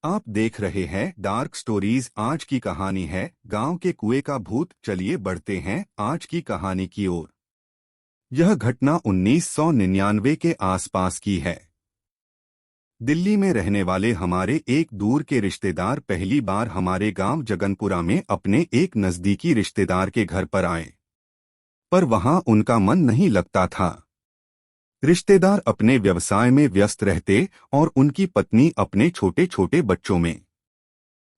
आप देख रहे हैं डार्क स्टोरीज। आज की कहानी है गांव के कुएं का भूत। चलिए बढ़ते हैं आज की कहानी की ओर। यह घटना 1999 के आसपास की है। दिल्ली में रहने वाले हमारे एक दूर के रिश्तेदार पहली बार हमारे गांव जगनपुरा में अपने एक नजदीकी रिश्तेदार के घर पर आए, पर वहां उनका मन नहीं लगता था। रिश्तेदार अपने व्यवसाय में व्यस्त रहते और उनकी पत्नी अपने छोटे छोटे बच्चों में।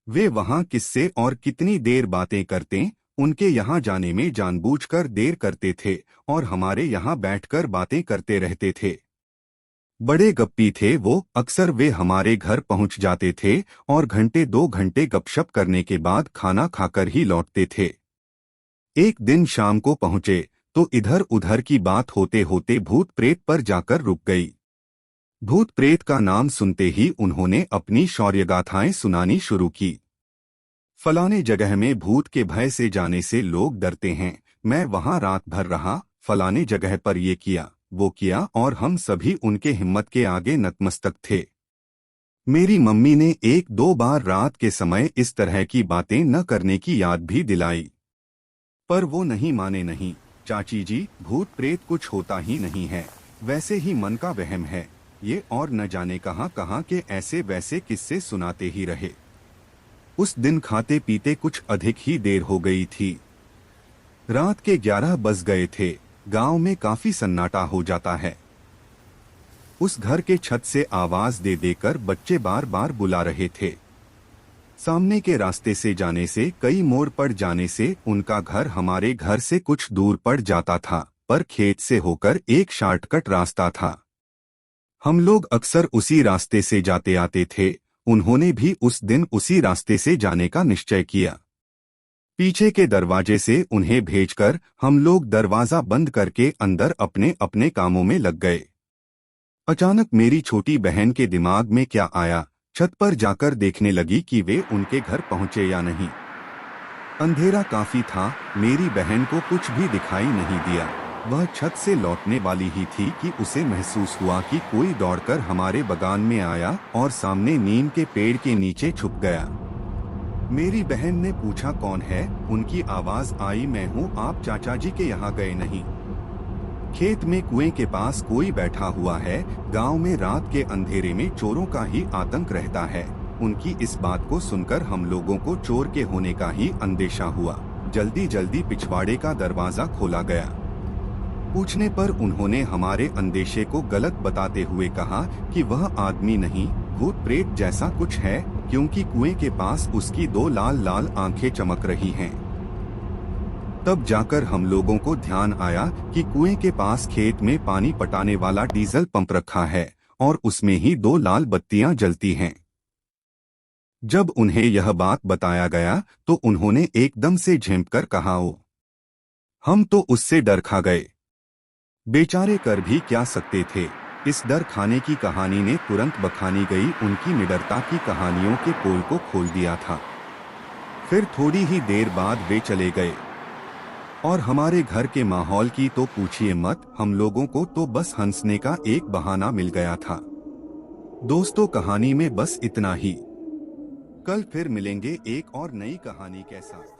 वे वहां किससे और कितनी देर बातें करते, उनके यहाँ जाने में जानबूझकर देर करते थे और हमारे यहाँ बैठकर बातें करते रहते थे। बड़े गप्पी थे वो। अक्सर वे हमारे घर पहुंच जाते थे और घंटे 2 घंटे गपशप करने के बाद खाना खाकर ही लौटते थे। एक दिन शाम को पहुंचे तो इधर उधर की बात होते होते भूत प्रेत पर जाकर रुक गई। भूत प्रेत का नाम सुनते ही उन्होंने अपनी शौर्यगाथाएं सुनानी शुरू की। फलाने जगह में भूत के भय से जाने से लोग डरते हैं, मैं वहां रात भर रहा, फलाने जगह पर ये किया वो किया, और हम सभी उनके हिम्मत के आगे नतमस्तक थे। मेरी मम्मी ने 1-2 बार रात के समय इस तरह की बातें न करने की याद भी दिलाई, पर वो नहीं माने। नहीं चाची जी, भूत प्रेत कुछ होता ही नहीं है, वैसे ही मन का वहम है ये, और न जाने कहां कहां के ऐसे वैसे किस्से सुनाते ही रहे। उस दिन खाते पीते कुछ अधिक ही देर हो गई थी। रात के 11 बज गए थे। गांव में काफी सन्नाटा हो जाता है। उस घर के छत से आवाज दे देकर बच्चे बार बार बुला रहे थे। सामने के रास्ते से जाने से, कई मोड़ पड़ जाने से उनका घर हमारे घर से कुछ दूर पड़ जाता था, पर खेत से होकर एक शॉर्टकट रास्ता था। हम लोग अक्सर उसी रास्ते से जाते आते थे। उन्होंने भी उस दिन उसी रास्ते से जाने का निश्चय किया। पीछे के दरवाजे से उन्हें भेजकर हम लोग दरवाजा बंद करके अंदर अपने अपने कामों में लग गए। अचानक मेरी छोटी बहन के दिमाग में क्या आया, छत पर जाकर देखने लगी कि वे उनके घर पहुंचे या नहीं। अंधेरा काफी था, मेरी बहन को कुछ भी दिखाई नहीं दिया। वह छत से लौटने वाली ही थी कि उसे महसूस हुआ कि कोई दौड़कर हमारे बागान में आया और सामने नीम के पेड़ के नीचे छुप गया। मेरी बहन ने पूछा, कौन है? उनकी आवाज आई, मैं हूँ, आप चाचा जी के यहाँ गए नहीं? खेत में कुएं के पास कोई बैठा हुआ है। गांव में रात के अंधेरे में चोरों का ही आतंक रहता है। उनकी इस बात को सुनकर हम लोगों को चोर के होने का ही अंदेशा हुआ। जल्दी जल्दी पिछवाड़े का दरवाजा खोला गया। पूछने पर उन्होंने हमारे अंदेशे को गलत बताते हुए कहा कि वह आदमी नहीं, भूत प्रेत जैसा कुछ है, क्योंकि कुएं के पास उसकी 2 लाल लाल आंखें चमक रही हैं। तब जाकर हम लोगों को ध्यान आया कि कुएं के पास खेत में पानी पटाने वाला डीजल पंप रखा है और उसमें ही 2 लाल बत्तियां जलती हैं। जब उन्हें यह बात बताया गया तो उन्होंने एकदम से झेंपकर कहा, ओ, हम तो उससे डर खा गए। बेचारे कर भी क्या सकते थे। इस डर खाने की कहानी ने तुरंत बखानी गई उनकी निडरता की कहानियों के पोल को खोल दिया था। फिर थोड़ी ही देर बाद वे चले गए और हमारे घर के माहौल की तो पूछिए मत। हम लोगों को तो बस हंसने का एक बहाना मिल गया था। दोस्तों, कहानी में बस इतना ही। कल फिर मिलेंगे एक और नई कहानी के साथ।